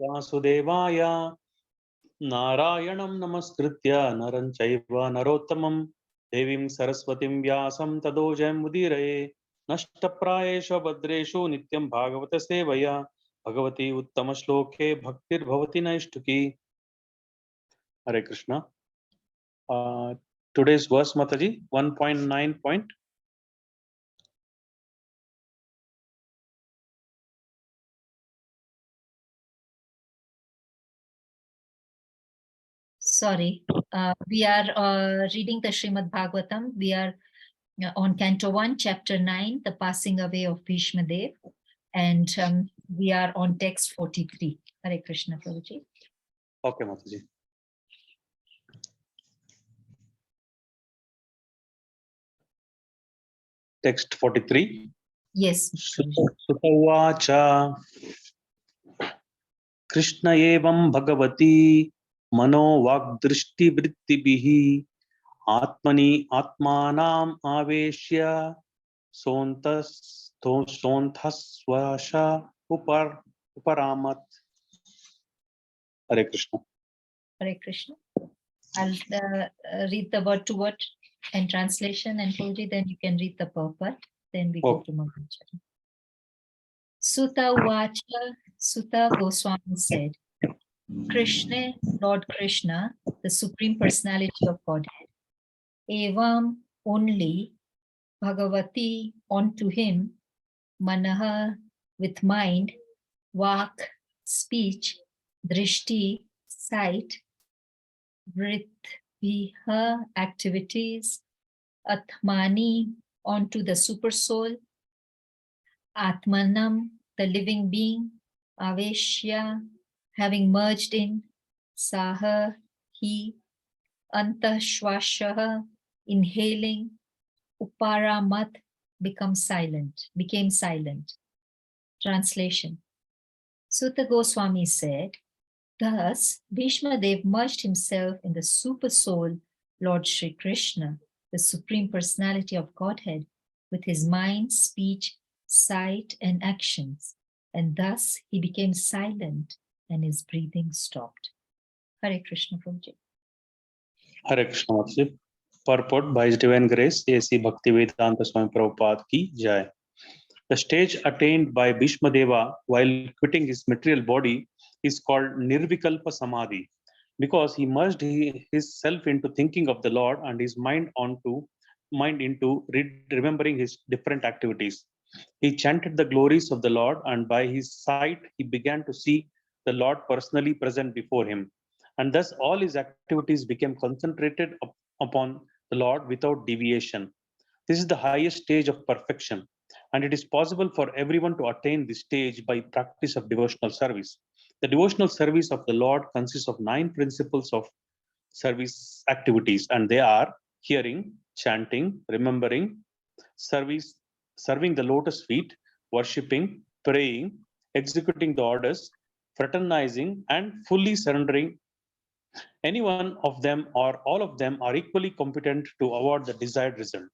वासुदेवाय नारायणं नमस्कृत्य नरं चैव नरोत्तमं देवीं सरस्वतीं व्यासं ततो जयमुदीरये नष्टप्रायेषु भद्रेषु नित्यं भागवत सेवया Bhagwati उत्तमश्लोके भक्तिर्भवति नैष्ठुकी. Hare Krishna. Today's verse, Mataji, 1.9 point. Sorry, we are reading the Srimad Bhagavatam. We are on Canto 1, Chapter 9, the passing away of Bhishma Dev. And we are on text 43. Hare Krishna, Prabhuji. Okay, Mataji. Text 43. Yes. Sutavacha Krishna evam bhagavati mano vagdrishti vrittibihi atmani atmanam aveshya sonthasvasha uparamat. Hare Krishna. Hare Krishna. I'll read the word to word and translation, and Prabhuji, then you can read the purport. Then we go to Mataji. Sutta Vacha, Sutta Goswami said, Krishna, Lord Krishna, the Supreme Personality of Godhead, Evam only, Bhagavati, unto him, Manaha, with mind, Vak, speech, Drishti, sight, Vritviha, activities, Atmani, onto the super soul, Atmanam, the living being, Aveshya, having merged in, Saha, he, Antashvashaha, inhaling, Uparamat, became silent. Translation. Sutta Goswami said, thus, Bhishma Dev merged himself in the super soul, Lord Shri Krishna, the Supreme Personality of Godhead, with his mind, speech, sight, and actions, and thus he became silent and his breathing stopped. Hare Krishna, Prabhuji. Hare Krishna, Mataji. Purport by His Divine Grace, A.C. Bhaktivedanta Swami Prabhupada ki Jai. The stage attained by Bhishma Deva while quitting his material body is called Nirvikalpa Samadhi, because he merged his self into thinking of the Lord and his mind into remembering his different activities. He chanted the glories of the Lord, and by his sight he began to see the Lord personally present before him. And thus all his activities became concentrated upon the Lord without deviation. This is the highest stage of perfection, and it is possible for everyone to attain this stage by practice of devotional service. The devotional service of the Lord consists of 9 principles of service activities, and they are hearing, chanting, remembering, serving the lotus feet, worshipping, praying, executing the orders, fraternizing, and fully surrendering. Any one of them or all of them are equally competent to award the desired result,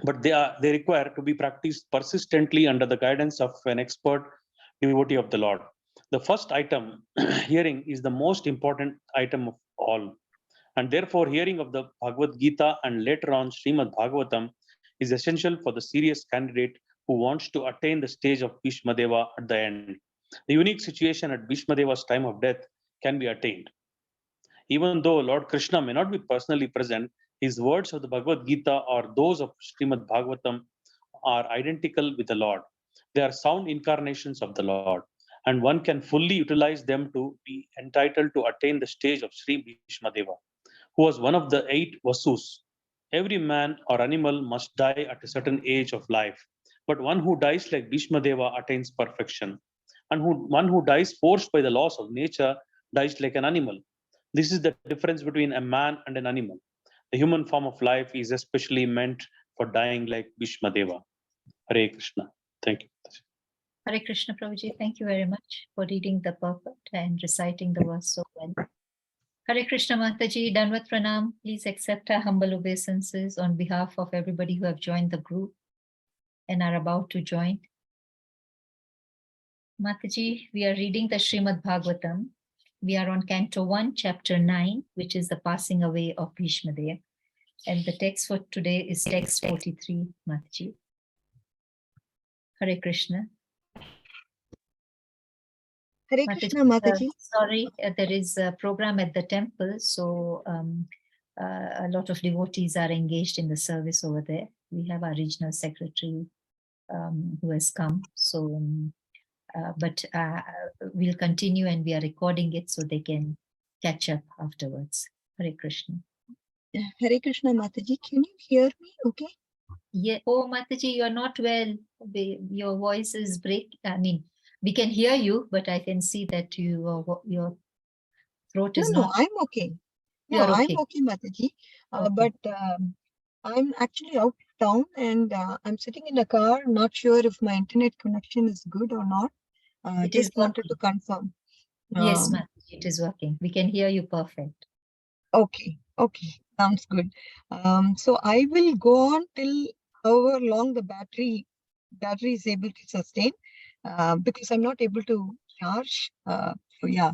but they require to be practiced persistently under the guidance of an expert devotee of the Lord. The first item, hearing, is the most important item of all, and therefore hearing of the Bhagavad Gita and later on Srimad Bhagavatam is essential for the serious candidate who wants to attain the stage of Bhishma Deva at the end. The unique situation at Bhishma Deva's time of death can be attained. Even though Lord Krishna may not be personally present, his words of the Bhagavad Gita or those of Srimad Bhagavatam are identical with the Lord. They are sound incarnations of the Lord, and one can fully utilize them to be entitled to attain the stage of Sri Bhishma Deva, who was one of the 8 Vasus. Every man or animal must die at a certain age of life, but one who dies like Bhishma Deva attains perfection, and one who dies forced by the laws of nature dies like an animal. This is the difference between a man and an animal. The human form of life is especially meant for dying like Bhishma Deva. Hare Krishna. Thank you. Hare Krishna, Prabhuji. Thank you very much for reading the purport and reciting the verse so well. Hare Krishna, Mataji. Danvat Pranam. Please accept our humble obeisances on behalf of everybody who have joined the group and are about to join. Mataji, we are reading the Srimad Bhagavatam. We are on Canto 1, Chapter 9, which is the passing away of Bhishma Dev. And the text for today is text 43, Mataji. Hare Krishna. Hare Krishna, Mataji. Sorry, there is a program at the temple, so a lot of devotees are engaged in the service over there. We have our regional secretary who has come, so but we'll continue, and we are recording it so they can catch up afterwards. Hare Krishna. Hare Krishna, Mataji. Can you hear me? Okay. Yeah. Oh, Mataji, you're not well. Your voice is break. I mean, we can hear you, but I can see that your throat is No, not. I'm okay. No, You're okay. I'm okay, Mataji. Okay. But I'm actually out of town, and I'm sitting in a car. Not sure if my internet connection is good or not. It Just is wanted to working. confirm. Yes, Mataji, it is working. We can hear you perfect. Okay, sounds good. So I will go on till however long the battery is able to sustain, because I'm not able to charge. So yeah,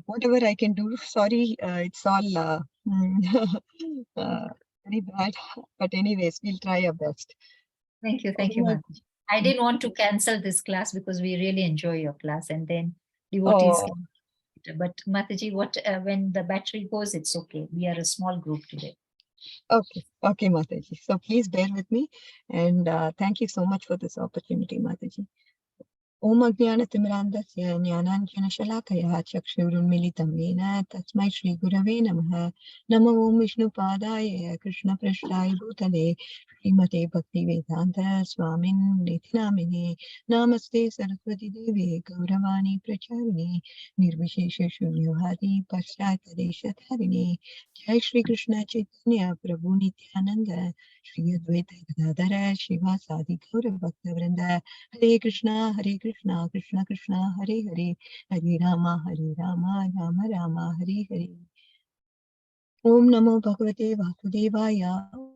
whatever I can do. Sorry, it's all very bad. But anyways, we'll try our best. Thank you, Mataji. I didn't want to cancel this class because we really enjoy your class, and then devotees can. But Mataji, when the battery goes, it's okay. We are a small group today. Okay, Mataji. So please bear with me, and thank you so much for this opportunity, Mataji. Om Ajnanatimirandasya Jnananjanashalakaya Chakshurunmilitam Yena Tasmai Shri Gurave Namaha Namo Om Vishnupadaya Krishna Prasthaya Bhutale Srimate Bhakti Vedanta Swamin Nitinamine Namaste Saraswati Devi Gauravani Pracharine Nirvishesha Shunyavadi Paschatadeshatharine Jai Shri Krishna Chaitanya Prabhu Nityananda Shri Advaita Gadadhara Shivasadi Gaura Bhakta Vrinda Hare Krishna, Krishna Krishna, Hare Hare, Hare Rama, Rama Rama, Hare Hare. Om Namo Bhagavate Vasudevaya,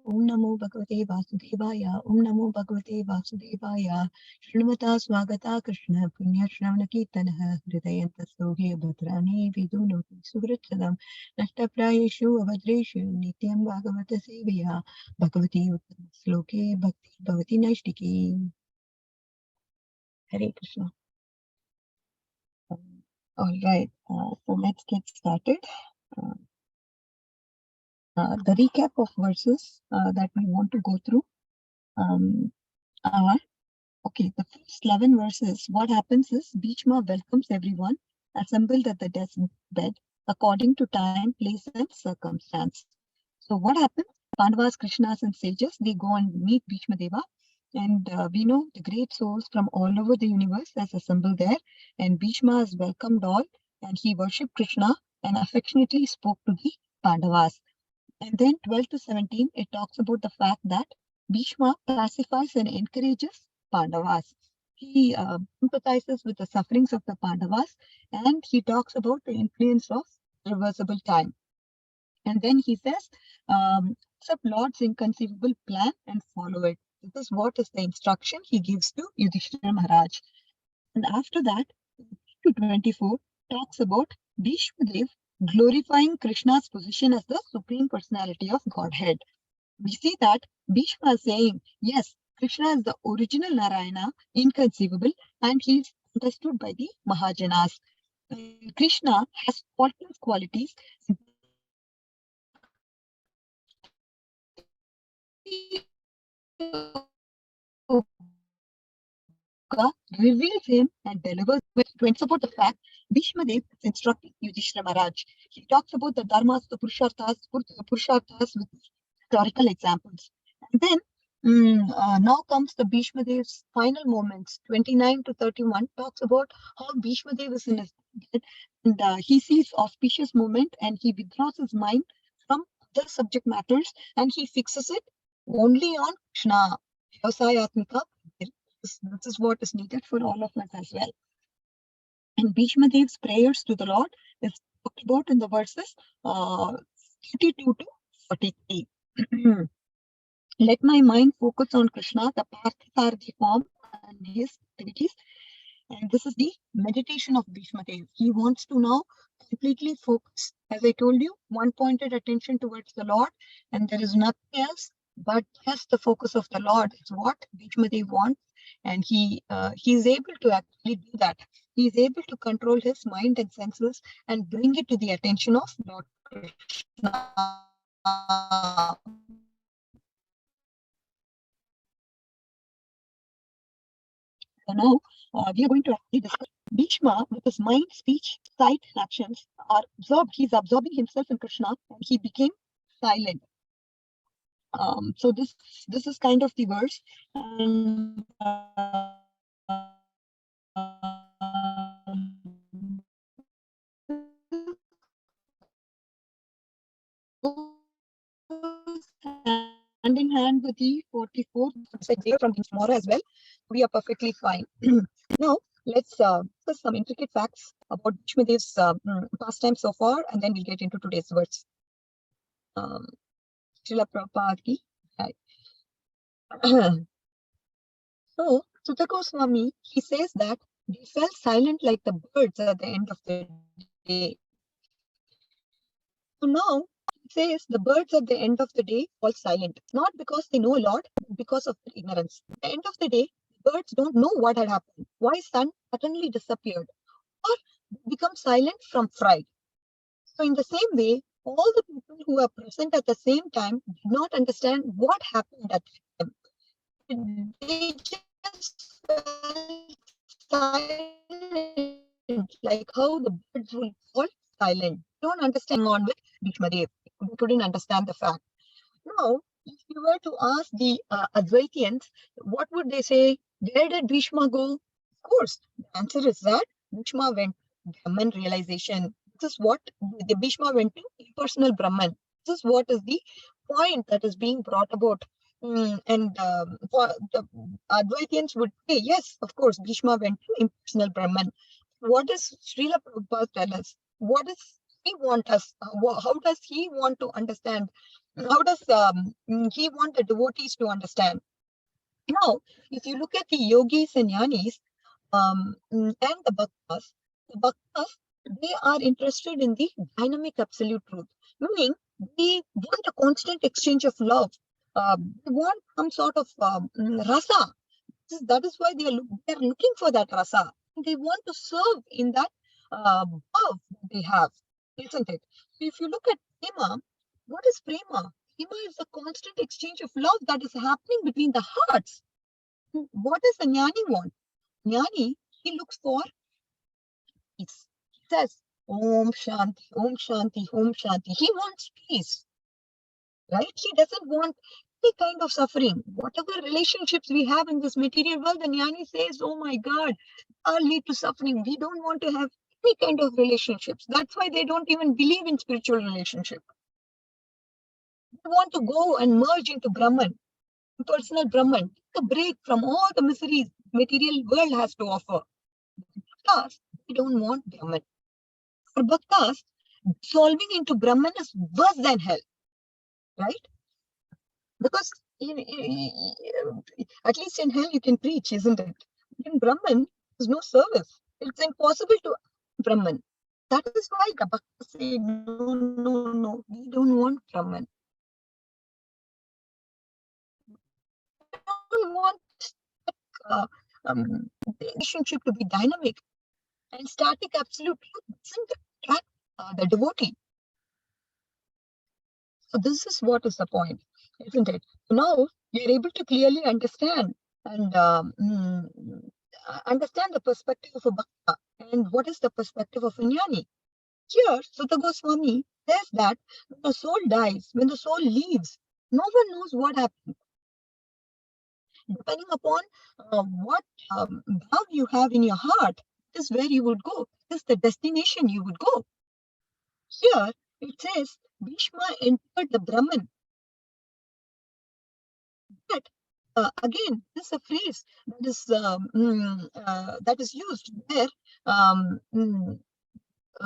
Om Namo Bhagavate Vasudevaya, Om Namo Bhagavate Vasudevaya, Srimata Swagata Krishna, Punya Shravana Kirtanaha, Hridayanta Sohya Bhadrani, Vidunoti Suvritsadam, Nashtaprayeshu Avadreshu, Nityam Bhagavata Sevaya, Bhagavati Uttam Sloke, Bhakti Bhavati Naishtiki. Hare Krishna. All right, so let's get started. The recap of verses that we want to go through are, okay, the first 11 verses, what happens is Bhishma welcomes everyone assembled at the deathbed according to time, place, and circumstance. So what happens? Pandavas, Krishnas, and sages, they go and meet Bhishma Deva. And we know the great souls from all over the universe has assembled there. And Bhishma has welcomed all, and he worshipped Krishna and affectionately spoke to the Pandavas. And then 12 to 17, it talks about the fact that Bhishma pacifies and encourages Pandavas. He sympathizes with the sufferings of the Pandavas, and he talks about the influence of reversible time. And then he says, accept Lord's inconceivable plan and follow it. This is what is the instruction he gives to Yudhishthira Maharaj. And after that, 24 talks about Bhishma Dev glorifying Krishna's position as the Supreme Personality of Godhead. We see that Bhishma is saying, yes, Krishna is the original Narayana, inconceivable, and he is understood by the Mahajanas. Krishna has faultless qualities. Reveals him and delivers to support the fact Bhishma Dev is instructing Yudhishthira Maharaj. He talks about the dharmas, the purusharthas with historical examples. And then now comes the Bhishma Dev's final moments. 29 to 31 talks about how Bhishma Dev is in his bed, and he sees auspicious moment and he withdraws his mind from other subject matters and he fixes it only on Krishna. Vyavasayatmika. This is what is needed for all of us as well. And Bhishma Dev's prayers to the Lord is talked about in the verses 32 to 43. Let my mind focus on Krishna, the Parthasarathi form and his activities. And this is the meditation of Bhishma Dev. He wants to now completely focus, as I told you, one-pointed attention towards the Lord, and there is nothing else but just the focus of the Lord is what Bhishma Dev wants, and he is able to actually do that. He is able to control his mind and senses and bring it to the attention of Lord Krishna. So now we are going to actually discuss Bhishma with his mind, speech, sight, and actions are absorbed. He's absorbing himself in Krishna and he became silent. So this is kind of the verse. And hand in hand with the 44 from tomorrow as well. We are perfectly fine. Now, let's discuss some intricate facts about Bhishma Dev's pastime so far, and then we'll get into today's words. Srila Prabhupada ki jai. So, Sutta Goswami, he says that they fell silent like the birds at the end of the day. So now, he says the birds at the end of the day fall silent, not because they know a lot, but because of their ignorance. At the end of the day, birds don't know what had happened, why sun suddenly disappeared, or become silent from fright. So in the same way, all the people who are present at the same time did not understand what happened at them. They just felt silent, like how the birds will fall silent. Don't understand on with Bhishma Dev. They couldn't understand the fact. Now, if you were to ask the Advaitians, what would they say? Where did Bhishma go? Of course, the answer is that Bhishma went to Brahman realization. This is what the Bhishma went to impersonal Brahman. This is what is the point that is being brought about. And for the Advaitians would say, yes, of course, Bhishma went to impersonal Brahman. What does Srila Prabhupada tell us? What does he want us? How does he want to understand? How does he want the devotees to understand? Now, if you look at the yogis and jnanis and the bhaktas, they are interested in the dynamic absolute truth, meaning they want a constant exchange of love. They want some sort of rasa. That is why they are looking for that rasa. They want to serve in that love they have, isn't it? So if you look at prema, what is prema? Prema is a constant exchange of love that is happening between the hearts. What does the jnani want? Jnani, he looks for peace. He says, Om Shanti, Om Shanti, Om Shanti. He wants peace, right? He doesn't want any kind of suffering. Whatever relationships we have in this material world, the jnani says, oh my God, all lead to suffering. We don't want to have any kind of relationships. That's why they don't even believe in spiritual relationship. They want to go and merge into Brahman, personal Brahman, take a break from all the miseries material world has to offer. Bhaktas, they don't want Brahman. For Bhaktas, dissolving into Brahman is worse than hell, right? Because at least in hell you can preach, isn't it? In Brahman, there's no service. It's impossible to Brahman. That is why the Bhaktas say, no, we don't want Brahman. We want the relationship to be dynamic, and static absolute truth doesn't attract the devotee. So this is what is the point, isn't it? So now you're able to clearly understand and understand the perspective of a bhakta and what is the perspective of a jnani. Here, Sutta Goswami says that when the soul dies, when the soul leaves, no one knows what happened. Depending upon what love you have in your heart, this is where you would go. This is the destination you would go. Here, it says, Bhishma entered the Brahman. But again, this is a phrase that is used where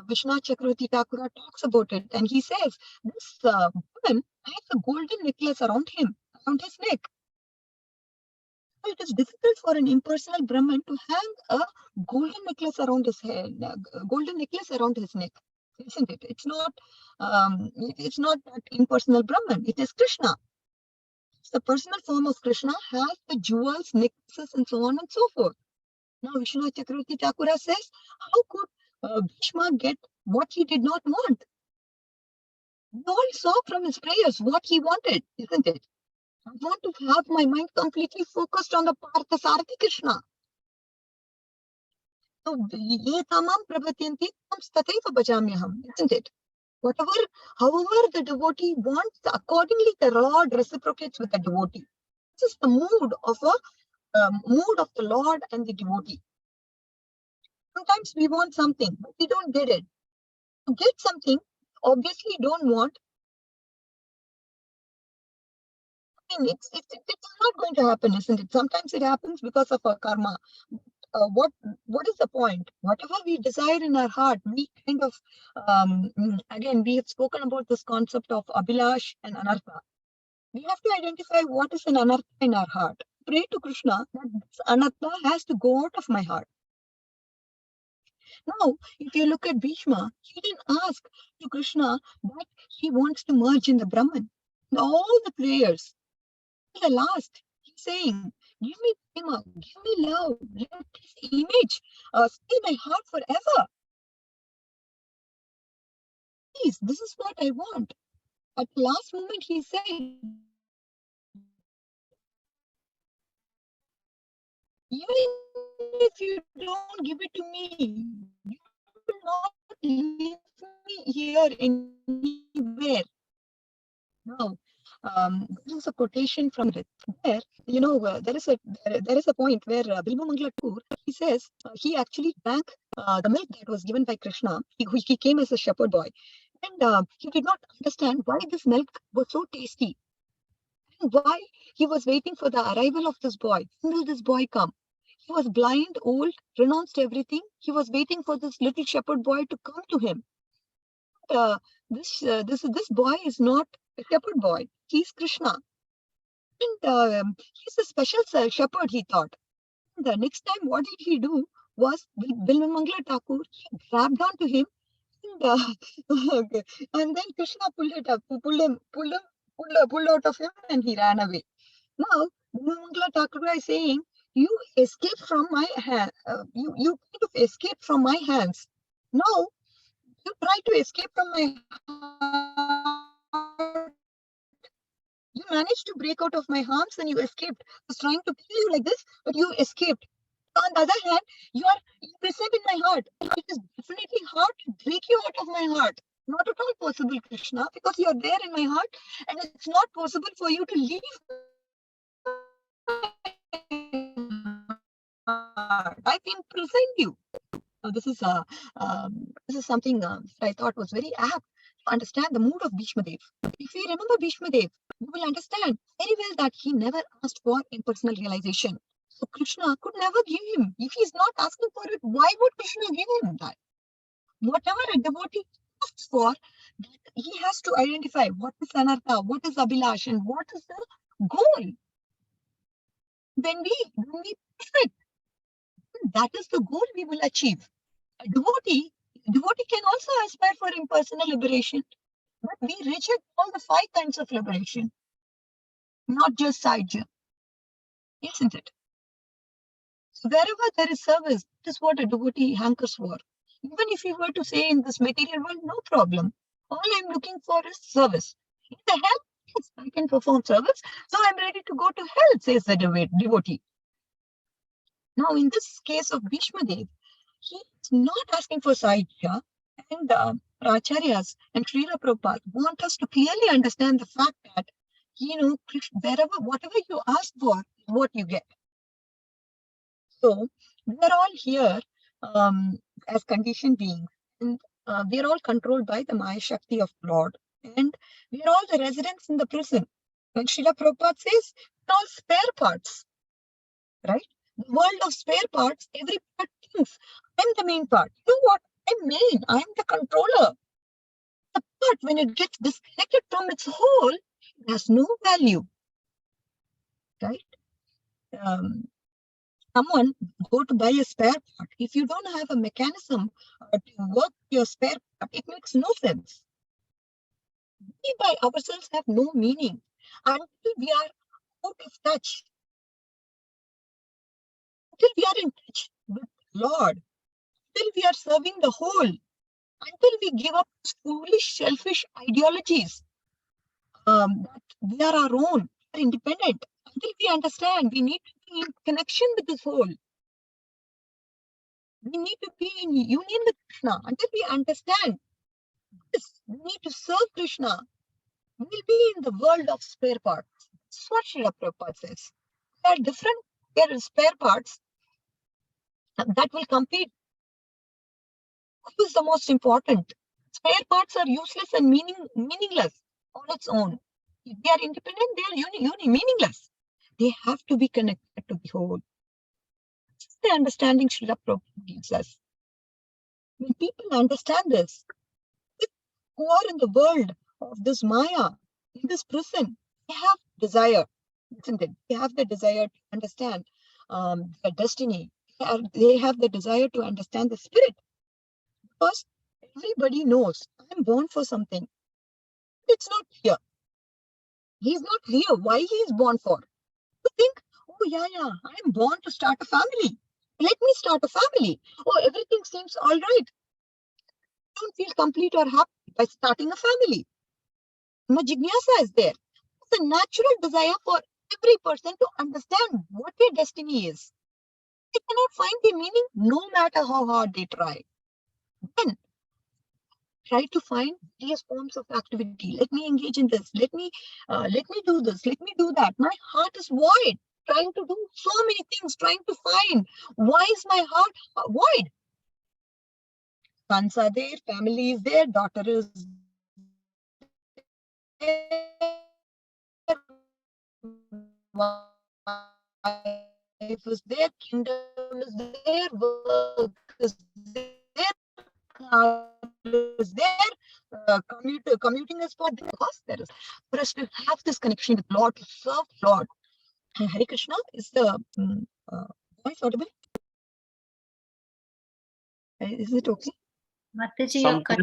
Vishnu Chakravarti Thakura talks about it, and he says this woman has a golden necklace around him, around his neck. So it is difficult for an impersonal Brahman to hang a golden necklace around his head, golden necklace around his neck, isn't it? It's not that impersonal Brahman. It is Krishna. The personal form of Krishna has the jewels, necklaces, and so on and so forth. Now, Vishnu Chakravarti Thakura says, how could Bhishma get what he did not want? We all saw from his prayers what he wanted, isn't it? I want to have my mind completely focused on the Partha Sarathi Krishna. So, ye tamam prabhatyanti tam tataiva bhajamyaham, isn't it? However the devotee wants, accordingly the Lord reciprocates with the devotee. This is the mood of the Lord and the devotee. Sometimes we want something, but we don't get it. To get something, obviously don't want. I mean, it's not going to happen, isn't it? Sometimes it happens because of our karma. What is the point? Whatever we desire in our heart, we kind of, again, we have spoken about this concept of abhilash and anartha. We have to identify what is an anartha in our heart. Pray to Krishna that this anartha has to go out of my heart. Now, if you look at Bhishma, he didn't ask to Krishna that he wants to merge in the Brahman. In all the prayers, till the last, he's saying, give me prema, give me love, let this image stay in my heart forever. Please, this is what I want. At the last moment, he said, even if you don't give it to me, you will not leave me here anywhere. Now, this is a quotation from it. There, there is a point where Bilbo Mangala Thakur, he says he actually drank the milk that was given by Krishna. He came as a shepherd boy, and he did not understand why this milk was so tasty, and why he was waiting for the arrival of this boy. When will this boy come? He was blind, old, renounced everything. He was waiting for this little shepherd boy to come to him. This boy is not a shepherd boy. He's Krishna. And he's a special shepherd, he thought. And the next time, what did he do was, Bilmamangala Thakur, he grabbed onto him, and then Krishna pulled out of him, and he ran away. Now, Bilmamangala Thakur is saying, you escaped from my hand. You kind of escaped from my hands. Now, you try to escape from my heart. You managed to break out of my arms and you escaped. I was trying to kill you like this, but you escaped. On the other hand, you are present in my heart. It is definitely hard to break you out of my heart. Not at all possible, Krishna, because you are there in my heart, and it's not possible for you to leave. I can present you. This is something I thought was very apt to understand the mood of Bhishma Dev. If we remember Bhishma Dev, you will understand very well that he never asked for impersonal realization. So Krishna could never give him. If he's not asking for it, why would Krishna give him that? Whatever a devotee asks for, he has to identify what is anartha, what is abhilash, and what is the goal. When we perfect, that is the goal we will achieve. A devotee can also aspire for impersonal liberation, but we reject all the 5 kinds of liberation, not just Sahaja, isn't it? So wherever there is service, that is what a devotee hankers for. Even if you were to say in this material world, no problem. All I'm looking for is service. In the hell, yes, I can perform service, so I'm ready to go to hell, says the devotee. Now, in this case of Bhishma Dev, he is not asking for Sahaja, and Acharyas and Srila Prabhupada want us to clearly understand the fact that, whatever you ask for is what you get. So, we are all here as conditioned beings, and we are all controlled by the Maya Shakti of Lord, and we are all the residents in the prison. When Srila Prabhupada says, we're all spare parts, right? The world of spare parts, every part thinks, I'm the main part. You know what? I'm main. I'm the controller. The part, when it gets disconnected from its whole, it has no value, right? someone go to buy a spare part. If you don't have a mechanism to work your spare part, it makes no sense. We by ourselves have no meaning until we are out of touch. Until we are in touch with Lord, until we are serving the whole, until we give up foolish, selfish ideologies that we are our own, we are independent, until we understand we need to be in connection with the soul. We need to be in union with Krishna. Until we understand this, we need to serve Krishna. We will be in the world of spare parts. That's what Srila Prabhupada says. There are different spare parts that will compete. Who is the most important? Spare parts are useless and meaningless on its own. If they are independent, they are meaningless. They have to be connected to the whole. That's the understanding Srila Prabhupada gives us. When people understand this, who are in the world of this Maya, in this prison, they have desire, isn't it? They have the desire to understand their destiny. They have the desire to understand the spirit. Because everybody knows I'm born for something. It's not here. He's not here. Why he is born for? You think, oh yeah, I'm born to start a family. Let me start a family. Oh, everything seems all right. I don't feel complete or happy by starting a family. My jignasa is there. It's a natural desire for every person to understand what their destiny is. They cannot find their meaning no matter how hard they try. Then try to find various forms of activity. Let me engage in this. Let me do this. Let me do that. My heart is void, trying to do so many things, trying to find why is my heart void? Sons are there, family is there, daughter is there, wife is there, kingdom is there, work is there, car is there, commuting is for there. Because there is for us to have this connection with Lord, to serve Lord. Hare Krishna, is the voice audible? Is it okay? Mataji, you're cut.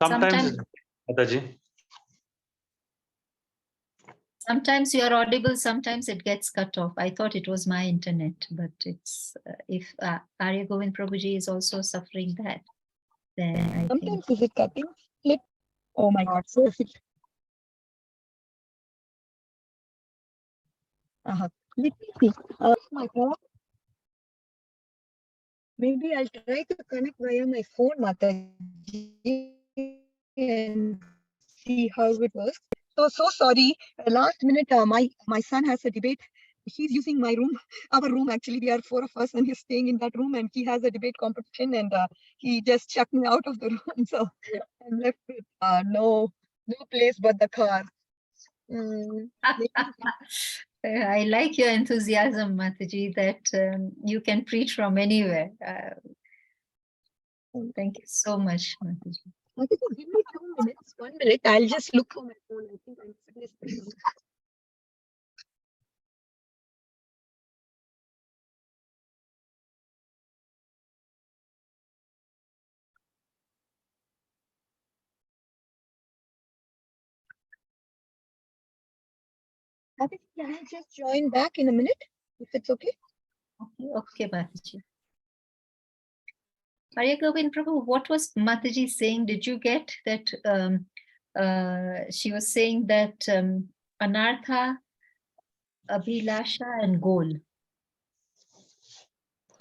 Sometimes, Mataji. Sometimes you are audible, sometimes it gets cut off. I thought it was my internet, but it's if Arya Govind Prabhuji is also suffering that, then I Sometimes think. is it cutting? Oh my God, so let me see. My phone. Maybe I'll try to connect via my phone, Mataji, and see how it works. So sorry. Last minute, my son has a debate. He's using my room, our room. Actually, we are 4 of us, and he's staying in that room. And he has a debate competition, and he just chucked me out of the room. So I'm left with no place but the car. I like your enthusiasm, Mataji, that you can preach from anywhere. Thank you so much, Mataji. Mataji, give me 2 minutes. 1 minute. I'll just look for my phone. I think I'm finished. Can I just join back in a minute, if it's okay? Okay, Mataji. Arya Govind Prabhu, what was Mataji saying? Did you get that? She was saying that Anartha, Abhilasha, and goal.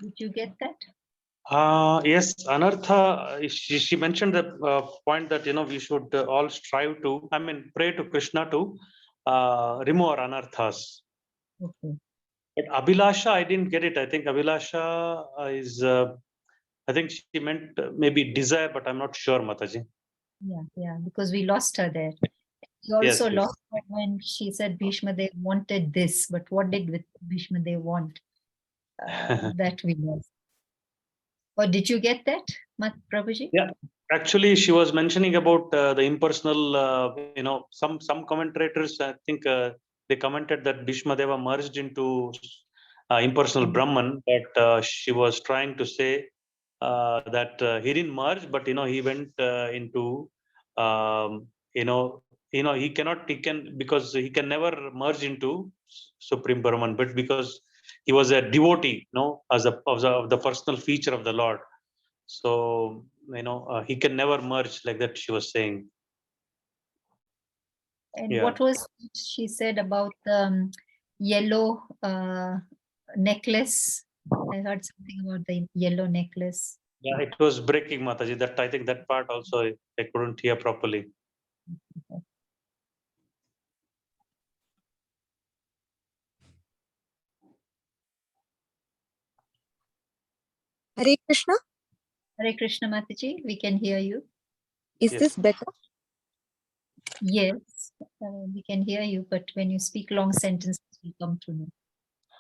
Did you get that? Yes, Anartha, she mentioned the point that, we should all strive to, pray to Krishna to remove our anarthas. Okay. But Abhilasha, I didn't get it. I think Abhilasha is, I think she meant maybe desire, but I'm not sure, Mataji. Yeah, because we lost her there. We also Yes. lost her when she said Bhishma Dev wanted this, but what did Bhishma Dev want? That we lost. Or did you get that, Prabhuji? Yeah, actually, she was mentioning about the impersonal, some commentators, I think they commented that Bhishma Deva merged into impersonal Brahman, but she was trying to say that he didn't merge, but he went into he can because he can never merge into Supreme Brahman, but because he was a devotee, as of the personal feature of the Lord. So he can never merge like that. She was saying. And Yeah. what was she said about the yellow necklace? I heard something about the yellow necklace. Yeah, it was breaking, Mataji. That I think that part also I couldn't hear properly. Hare Krishna. Hare Krishna, Mataji, we can hear you. Is Yes. this better? Yes, we can hear you, but when you speak long sentences, we come to know.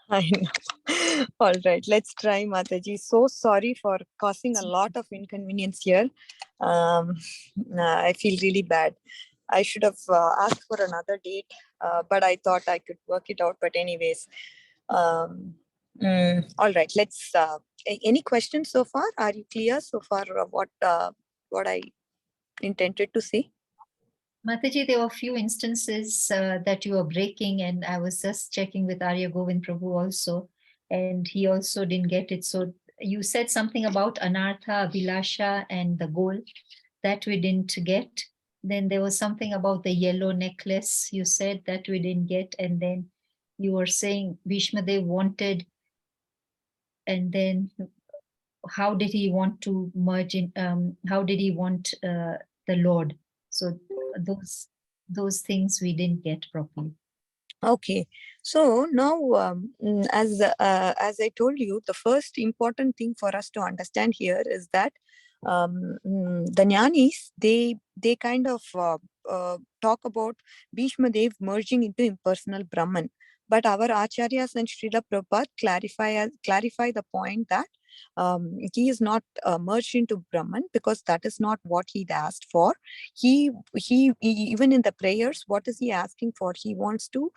I know. All right, let's try, Mataji. So sorry for causing a lot of inconvenience here. I feel really bad. I should have asked for another date, but I thought I could work it out. But anyways, all right. Let's. Any questions so far? Are you clear so far? What I intended to say? Mataji, there were a few instances that you were breaking, and I was just checking with Arya Govind Prabhu also, and he also didn't get it. So you said something about Anartha, Abhilasha, and the goal that we didn't get. Then there was something about the yellow necklace you said that we didn't get, and then you were saying Bhishmadev wanted, and then how did he want to merge in? How did he want the Lord? So those things we didn't get properly. Okay, so now as I told you, the first important thing for us to understand here is that the jnanis they kind of talk about Bhishma Dev merging into impersonal Brahman, but our acharyas and Srila Prabhupada clarify the point that he is not merged into Brahman because that is not what he'd asked for. He even in the prayers, what is he asking for? He wants to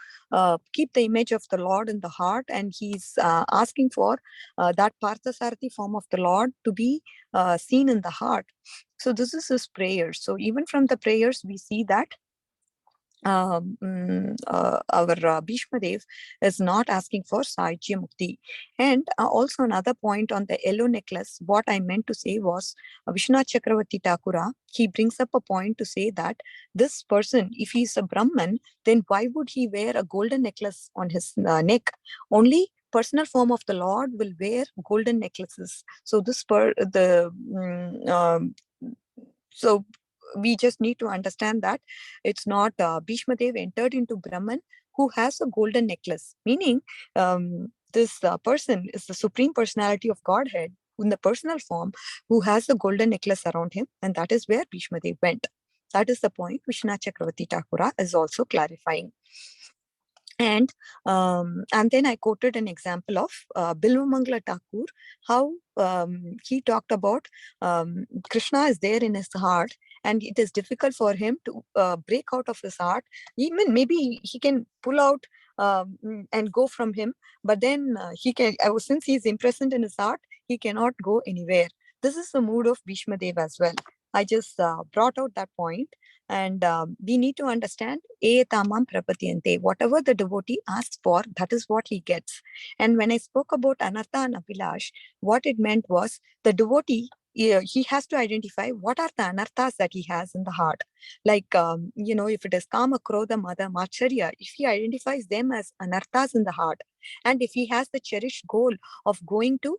keep the image of the Lord in the heart, and he's asking for that Parthasarathi form of the Lord to be seen in the heart. So this is his prayer. So even from the prayers, we see that our Bhishma Dev is not asking for Sahajya Mukti. And also another point on the yellow necklace, what I meant to say was Vishwanath Chakravarti Thakura, he brings up a point to say that this person, if he's a Brahman, then why would he wear a golden necklace on his neck? Only personal form of the Lord will wear golden necklaces. So so we just need to understand that it's not Bhishma Dev entered into Brahman who has a golden necklace, meaning this person is the Supreme Personality of Godhead in the personal form who has the golden necklace around him, and that is where Bhishma Dev went. That is the point Vishwanath Chakravarti Thakura is also clarifying. And then I quoted an example of Bilvamangala Thakur, how he talked about Krishna is there in his heart, and it is difficult for him to break out of his heart. Even maybe he can pull out and go from him, but then he can, since he is imprisoned in his heart, he cannot go anywhere. This is the mood of Bhishma Dev as well. I just brought out that point. And we need to understand etamam prapatyante. Whatever the devotee asks for, that is what he gets. And when I spoke about anartha and abhilash, what it meant was the devotee, he has to identify what are the anarthas that he has in the heart. Like, if it is kama, krodha, mada, macharya, if he identifies them as anarthas in the heart, and if he has the cherished goal of going to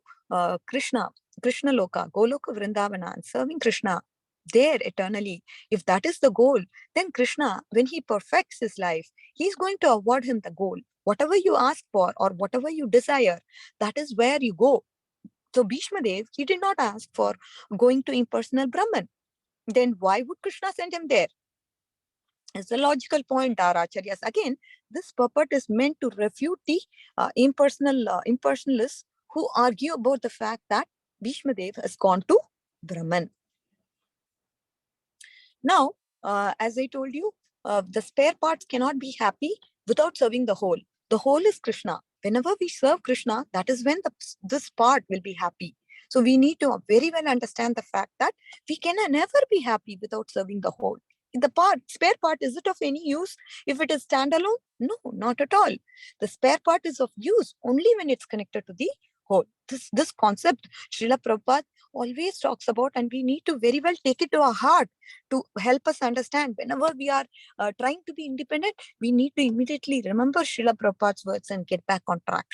Krishna Loka, Goloka Vrindavana, and serving Krishna there eternally, if that is the goal, then Krishna, when he perfects his life, he's going to award him the goal. Whatever you ask for or whatever you desire, that is where you go. So Bhishma Dev, he did not ask for going to impersonal Brahman. Then why would Krishna send him there? It's a logical point, our acharyas. Again, this purport is meant to refute the impersonalists who argue about the fact that Bhishma Dev has gone to Brahman. Now, as I told you, the spare parts cannot be happy without serving the whole. The whole is Krishna. Whenever we serve Krishna, that is when this part will be happy. So we need to very well understand the fact that we can never be happy without serving the whole. The spare part, is it of any use if it is standalone? No, not at all. The spare part is of use only when it's connected to the whole. This concept Srila Prabhupada always talks about, and we need to very well take it to our heart to help us understand. Whenever we are trying to be independent, we need to immediately remember Srila Prabhupada's words and get back on track.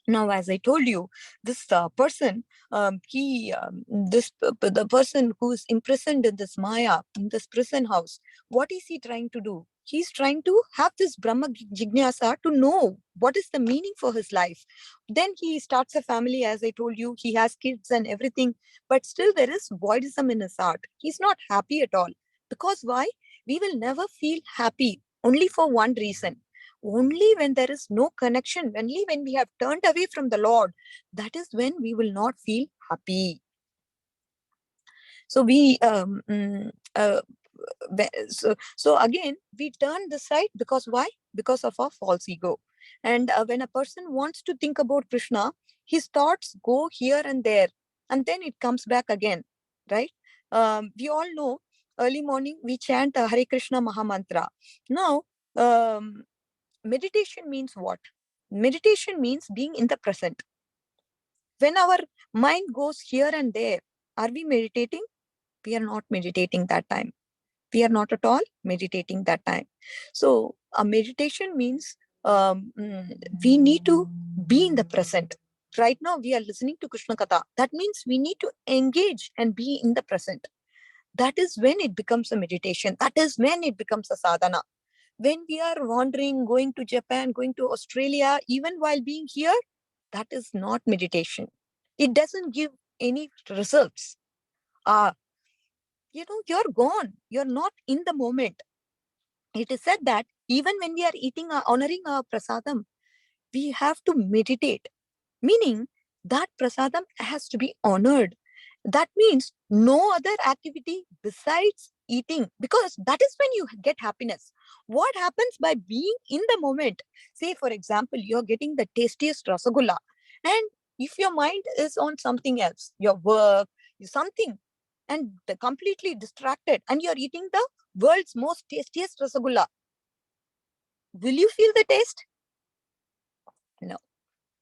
Now, as I told you, this person, the person who is imprisoned in this Maya, in this prison house, what is he trying to do? He's trying to have this Brahma Jignasa to know what is the meaning for his life. Then he starts a family, as I told you, he has kids and everything, but still there is voidism in his heart. He's not happy at all. Because why? We will never feel happy only for one reason. Only when there is no connection, only when we have turned away from the Lord, that is when we will not feel happy. So so again, we turn this side because why? Because of our false ego. And when a person wants to think about Krishna, his thoughts go here and there, and then it comes back again, right? We all know early morning we chant Hare Krishna Mahamantra. Now, meditation means what? Meditation means being in the present. When our mind goes here and there, are we meditating? We are not meditating that time. We are not at all meditating that time. So a meditation means we need to be in the present. Right now we are listening to Krishna Katha. That means we need to engage and be in the present. That is when it becomes a meditation. That is when it becomes a sadhana. When we are wandering, going to Japan, going to Australia, even while being here, that is not meditation. It doesn't give any results. You're gone. You're not in the moment. It is said that even when we are eating, honoring our prasadam, we have to meditate. Meaning that prasadam has to be honored. That means no other activity besides eating, because that is when you get happiness. What happens by being in the moment? Say, for example, you're getting the tastiest rasagulla, and if your mind is on something else, your work, something, and completely distracted, and you're eating the world's most tastiest rasagulla, will you feel the taste? No.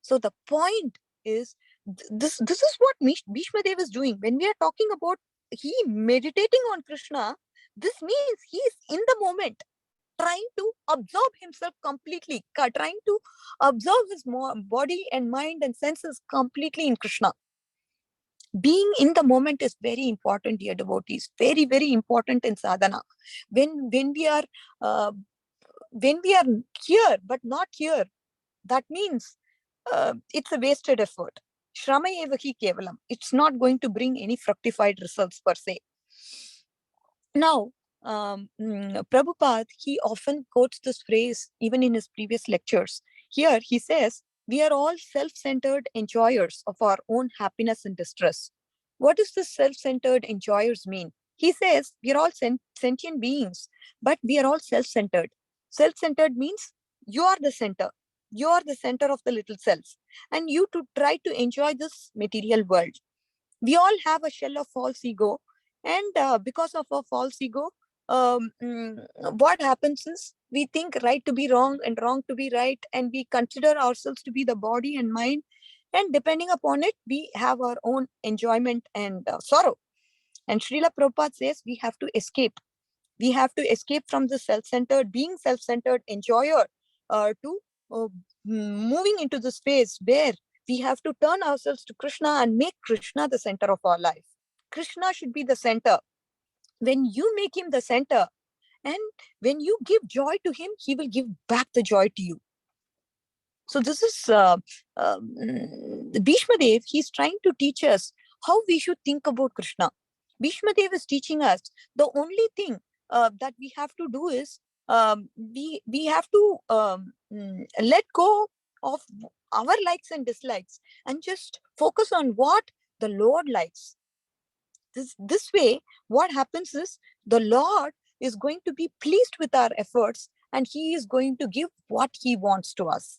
So the point is, this is what Bhishma Dev is doing. When we are talking about he meditating on Krishna, this means he is in the moment, trying to absorb himself completely, trying to absorb his body and mind and senses completely in Krishna. Being in the moment is very important, dear devotees. Very, very important in sadhana. When we are here but not here, that means it's a wasted effort. Shrama eva hi kevalam. It's not going to bring any fructified results per se. Now, Prabhupada, he often quotes this phrase even in his previous lectures. Here he says, we are all self-centered enjoyers of our own happiness and distress. What does this self-centered enjoyers mean? He says we are all sentient beings, but we are all self-centered. Self-centered means you are the center. You are the center of the little self, and you to try to enjoy this material world. We all have a shell of false ego, and because of our false ego, what happens is we think right to be wrong and wrong to be right, and we consider ourselves to be the body and mind, and depending upon it, we have our own enjoyment and sorrow. And Srila Prabhupada says we have to escape. We have to escape from the self-centered, being self-centered enjoyer to moving into the space where we have to turn ourselves to Krishna and make Krishna the center of our life. Krishna should be the center. When you make him the center, and when you give joy to him, he will give back the joy to you. So this is Bhishma Dev. He's trying to teach us how we should think about Krishna. Bhishma Dev is teaching us the only thing that we have to do is we have to let go of our likes and dislikes and just focus on what the Lord likes. This way, what happens is the Lord is going to be pleased with our efforts, and he is going to give what he wants to us.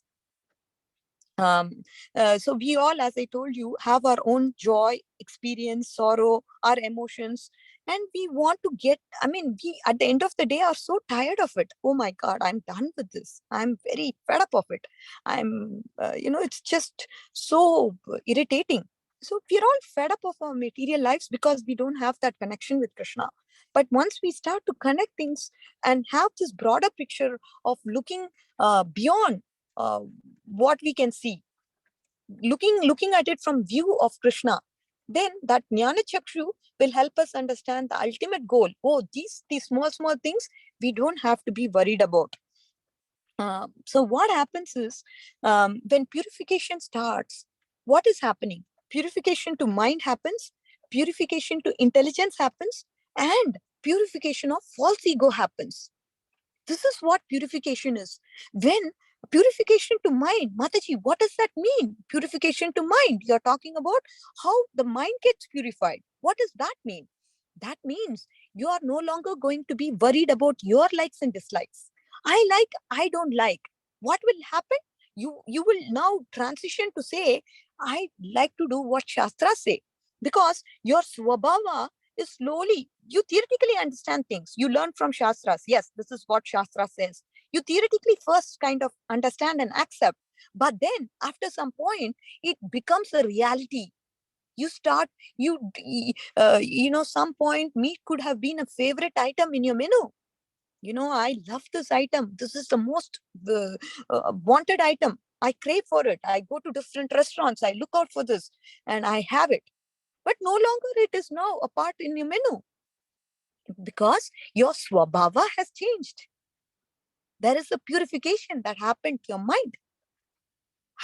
So we all, as I told you, have our own joy, experience, sorrow, our emotions, and we want to get, we at the end of the day are so tired of it. Oh my God, I'm done with this. I'm very fed up of it. It's just so irritating. So we're all fed up of our material lives because we don't have that connection with Krishna. But once we start to connect things and have this broader picture of looking beyond uh, what we can see, looking at it from view of Krishna, then that jnana chakshu will help us understand the ultimate goal. Oh, these small things we don't have to be worried about. So what happens is, when purification starts, what is happening? Purification to mind happens, purification to intelligence happens, and purification of false ego happens. This is what purification is. When purification to mind, Mataji, what does that mean? Purification to mind. You're talking about how the mind gets purified. What does that mean? That means you are no longer going to be worried about your likes and dislikes. I like, I don't like. What will happen? You will now transition to say, I like to do what Shastras say. Because your swabhava is slowly, you theoretically understand things. You learn from Shastras. Yes, this is what Shastra says. You theoretically first kind of understand and accept. But then after some point, it becomes a reality. You start, some point meat could have been a favorite item in your menu. I love this item. This is the most wanted item. I crave for it. I go to different restaurants. I look out for this and I have it. But no longer it is now a part in your menu because your swabhava has changed. There is a purification that happened to your mind.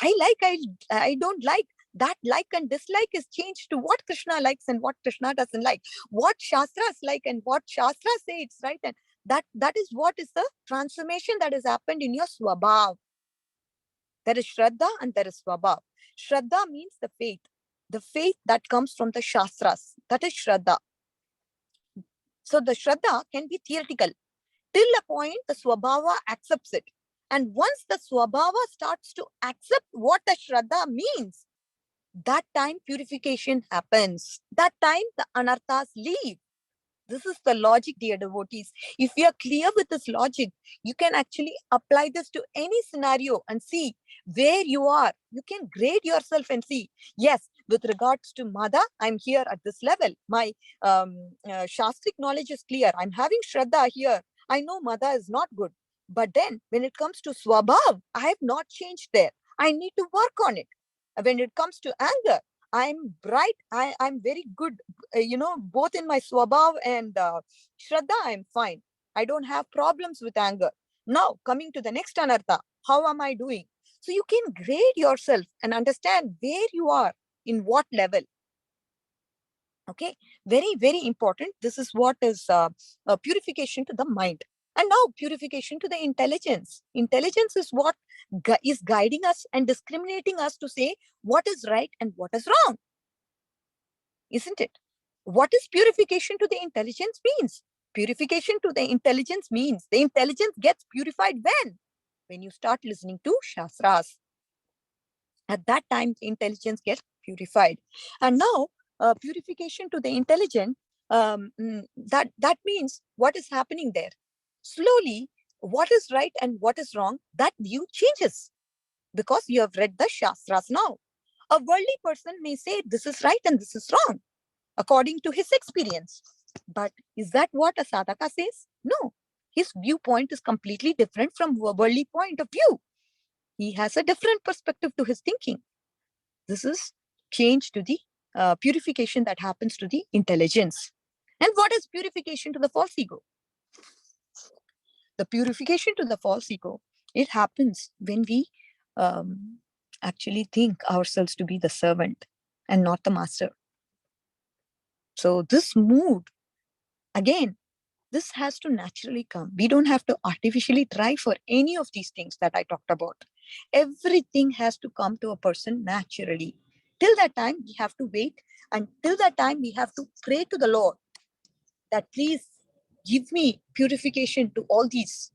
I don't like. That like and dislike is changed to what Krishna likes and what Krishna doesn't like. What Shastras like and what Shastras say it's right. And that is what is the transformation that has happened in your swabhav. There is Shraddha and there is Swabhav. Shraddha means the faith that comes from the Shastras. That is Shraddha. So the Shraddha can be theoretical. Till a point, the Swabhava accepts it. And once the Swabhava starts to accept what the Shraddha means, that time purification happens. That time the anarthas leave. This is the logic, dear devotees. If you are clear with this logic, you can actually apply this to any scenario and see where you are. You can grade yourself and see, yes, with regards to Mada, I'm here at this level. My Shastric knowledge is clear. I'm having Shraddha here. I know Mada is not good. But then when it comes to Swabhav, I have not changed there. I need to work on it. When it comes to anger, I'm bright. I'm very good, both in my swabhav and Shraddha, I'm fine. I don't have problems with anger. Now, coming to the next anartha, how am I doing? So you can grade yourself and understand where you are, in what level. Okay, very, very important. This is what is purification to the mind. And now purification to the intelligence. Intelligence is what is guiding us and discriminating us to say what is right and what is wrong. Isn't it? What is purification to the intelligence means? Purification to the intelligence means the intelligence gets purified when? When you start listening to Shastras. At that time, the intelligence gets purified. And now, purification to the intelligent, that means what is happening there? Slowly, what is right and what is wrong, that view changes because you have read the Shastras now. A worldly person may say this is right and this is wrong according to his experience. But is that what a sadhaka says? No. His viewpoint is completely different from a worldly point of view. He has a different perspective to his thinking. This is change to the purification that happens to the intelligence. And what is purification to the false ego? The purification to the false ego, it happens when we actually think ourselves to be the servant and not the master. So this mood, again, this has to naturally come. We don't have to artificially try for any of these things that I talked about. Everything has to come to a person naturally. Till that time, we have to wait. And till that time, we have to pray to the Lord that please give me purification to all these.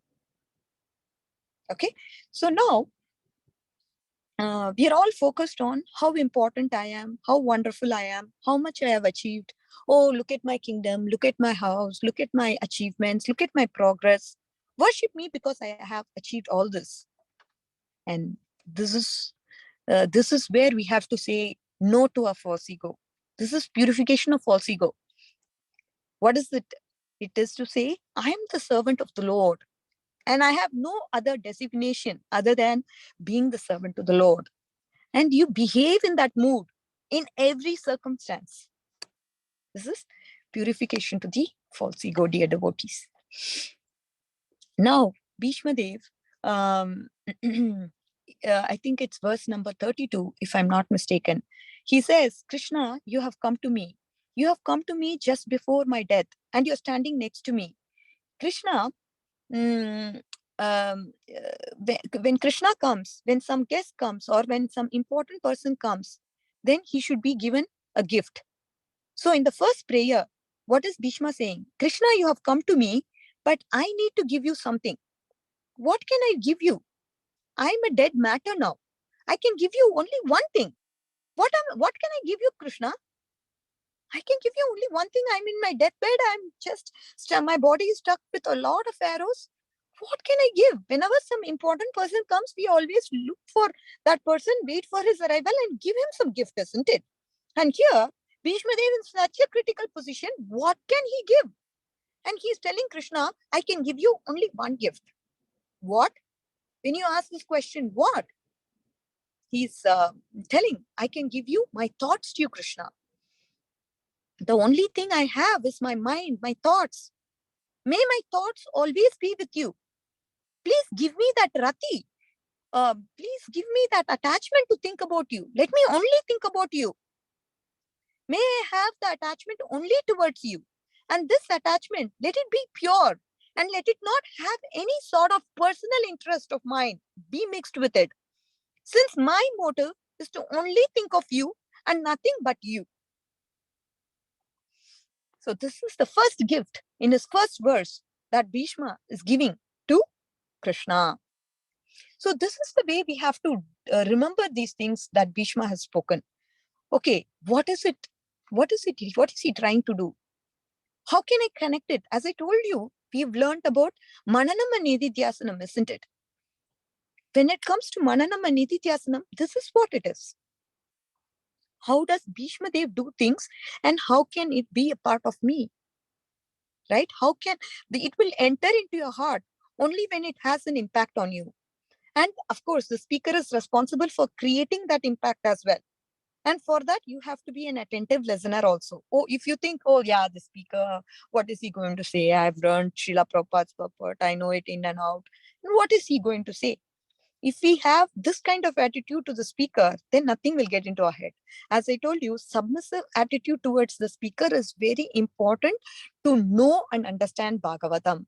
Okay. So now, we are all focused on how important I am, how wonderful I am, how much I have achieved. Oh, look at my kingdom, look at my house, look at my achievements, look at my progress. Worship me because I have achieved all this. And this is where we have to say no to our false ego. This is purification of false ego. What is it? It is to say, I am the servant of the Lord, and I have no other designation other than being the servant of the Lord. And you behave in that mood in every circumstance. This is purification to the false ego, dear devotees. Now, Bhishma Dev, I think it's verse number 32, if I'm not mistaken. He says, Krishna, you have come to me. You have come to me just before my death, and you're standing next to me. Krishna, when Krishna comes, when some guest comes, or when some important person comes, then he should be given a gift. So in the first prayer, what is Bhishma saying? Krishna, you have come to me, but I need to give you something. What can I give you? I'm a dead matter now. I can give you only one thing. What can I give you, Krishna? I can give you only one thing. I'm in my deathbed. My body is stuck with a lot of arrows. What can I give? Whenever some important person comes, we always look for that person, wait for his arrival and give him some gift, isn't it? And here, Bhishma Dev in such a critical position, what can he give? And he's telling Krishna, I can give you only one gift. What? When you ask this question, what? He's telling, I can give you my thoughts to you, Krishna. The only thing I have is my mind, my thoughts. May my thoughts always be with you. Please give me that rati. Please give me that attachment to think about you. Let me only think about you. May I have the attachment only towards you. And this attachment, let it be pure. And let it not have any sort of personal interest of mine be mixed with it. Since my motive is to only think of you and nothing but you. So this is the first gift in his first verse that Bhishma is giving to Krishna. So this is the way we have to remember these things that Bhishma has spoken. Okay, what is it? What is he trying to do? How can I connect it? As I told you, we've learned about Mananam and Nididhyasanam, isn't it? When it comes to Mananam and Nididhyasanam, this is what it is. How does Bhishma Dev do things, and how can it be a part of me? Right? How can it will enter into your heart only when it has an impact on you. And of course, the speaker is responsible for creating that impact as well. And for that, you have to be an attentive listener also. Oh, if you think, oh yeah, the speaker, what is he going to say? I've learned Srila Prabhupada's purport. I know it in and out. And what is he going to say? If we have this kind of attitude to the speaker, then nothing will get into our head. As I told you, submissive attitude towards the speaker is very important to know and understand Bhagavatam.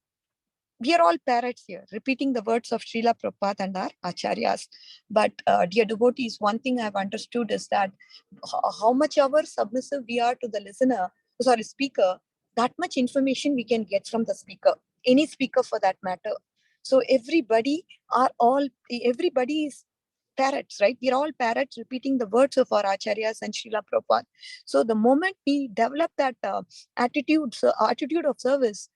We are all parrots here, repeating the words of Srila Prabhupada and our acharyas. But dear devotees, one thing I've understood is that how much ever submissive we are to the speaker, that much information we can get from the speaker, any speaker for that matter. So everybody is parrots, right? We're all parrots repeating the words of our acharyas and Srila Prabhupada. So the moment we develop that attitude of service,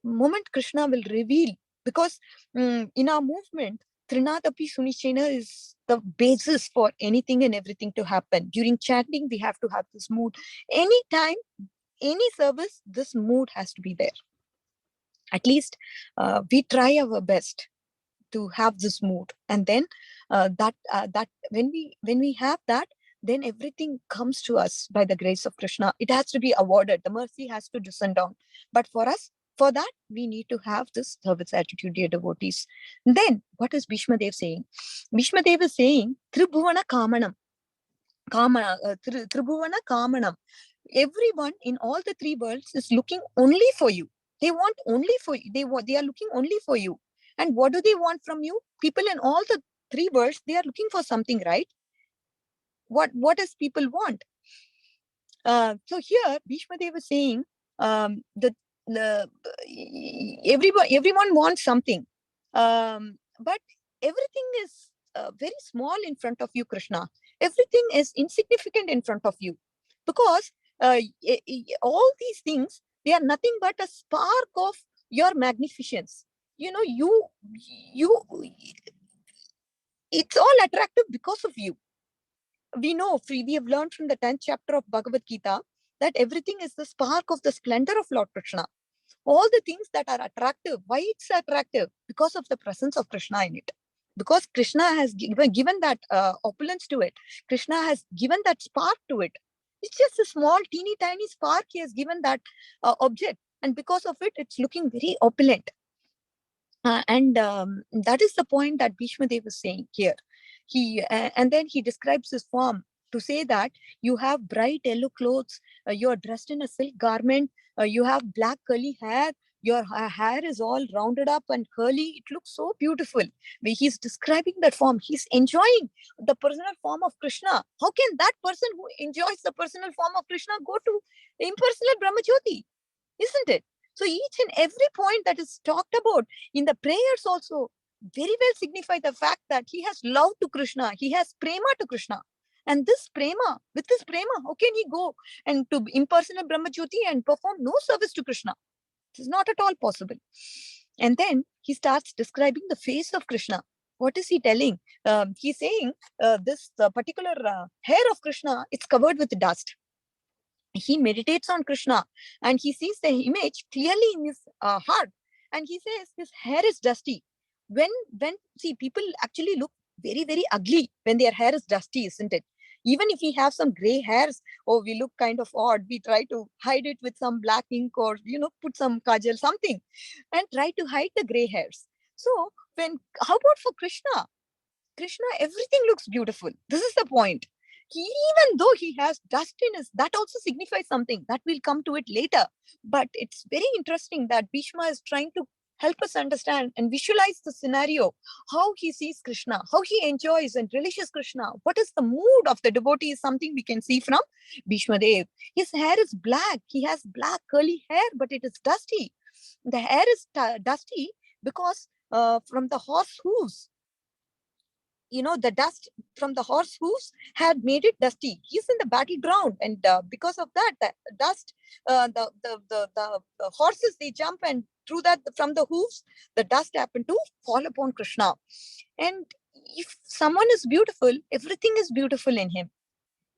moment Krishna will reveal, because in our movement, Trinadapi Sunichena is the basis for anything and everything to happen. During chanting, we have to have this mood. Anytime, any service, this mood has to be there. At least we try our best to have this mood, and then that when we have that, then everything comes to us by the grace of Krishna. It has to be awarded. The mercy has to descend down. But for us, for that, we need to have this service attitude, dear devotees. Then, what is Bhishma Dev saying? Bhishma Dev is saying, Tribhuvana Kamanam. Tribhuvana Kamanam. Everyone in all the three worlds is looking only for you. They want only for you. They are looking only for you. And what do they want from you? People in all the three worlds, they are looking for something, right? What does people want? So here, Bhishma Dev was saying, everyone wants something, but everything is very small in front of you, Krishna. Everything is insignificant in front of you, because all these things, they are nothing but a spark of your magnificence. You it's all attractive because of you. We know, we have learned from the 10th chapter of Bhagavad Gita that everything is the spark of the splendor of Lord Krishna. All the things that are attractive, why it's attractive? Because of the presence of Krishna in it. Because Krishna has given that opulence to it. Krishna has given that spark to it. It's just a small, teeny, tiny spark. He has given that object. And because of it, it's looking very opulent. And that is the point that Bhishma Dev is saying here. And then he describes his form to say that you have bright yellow clothes, you are dressed in a silk garment, you have black curly hair, your hair is all rounded up and curly. It looks so beautiful. He's describing that form. He's enjoying the personal form of Krishna. How can that person who enjoys the personal form of Krishna go to impersonal Brahmajyoti? Isn't it? So each and every point that is talked about in the prayers also very well signify the fact that he has love to Krishna. He has prema to Krishna. And this prema, with this prema, how can he go and to impersonal Brahmajyoti and perform no service to Krishna? It is not at all possible. And then he starts describing the face of Krishna. What is he telling? He's saying this particular hair of Krishna, it's covered with dust. He meditates on Krishna and he sees the image clearly in his heart. And he says his hair is dusty. When see, people actually look very, very ugly when their hair is dusty, isn't it? Even if we have some gray hairs, we look kind of odd. We try to hide it with some black ink or, put some kajal, something, and try to hide the gray hairs. So how about for Krishna? Krishna, everything looks beautiful. This is the point. Even though he has dust in his, that also signifies something that we'll come to it later. But it's very interesting that Bhishma is trying to help us understand and visualize the scenario, how he sees Krishna, how he enjoys and relishes Krishna. What is the mood of the devotee is something we can see from Bhishma Dev. His hair is black. He has black curly hair, but it is dusty. The hair is dusty because from the horse hooves, the dust from the horse hooves had made it dusty. He's in the battleground, and because of that, the dust, the horses, they jump, and through that, from the hooves, the dust happened to fall upon Krishna. And if someone is beautiful, everything is beautiful in him,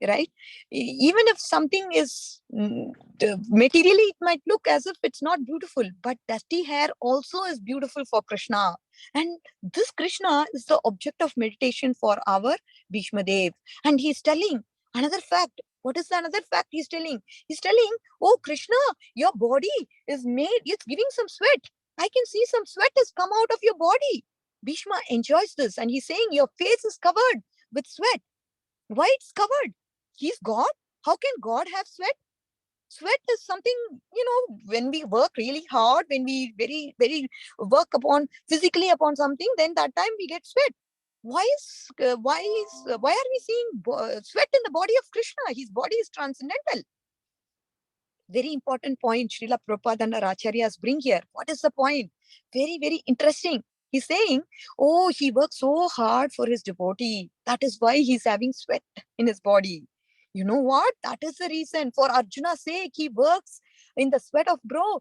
right? Even if something is materially, it might look as if it's not beautiful, but dusty hair also is beautiful for Krishna. And this Krishna is the object of meditation for our Bhishma Dev. And he's telling another fact. What is the another fact he's telling? He's telling, oh Krishna, your body is made, it's giving some sweat. I can see some sweat has come out of your body. Bhishma enjoys this, and he's saying your face is covered with sweat. Why it's covered? He's God. How can God have sweat? Sweat is something, when we work really hard, when we very, very work physically upon something, then that time we get sweat. Why are we seeing sweat in the body of Krishna? His body is transcendental. Very important point Srila Prabhupada and our Acharyas bring here. What is the point? Very, very interesting. He's saying, oh, he works so hard for his devotee. That is why he's having sweat in his body. You know what? That is the reason. For Arjuna's sake, he works in the sweat of bro.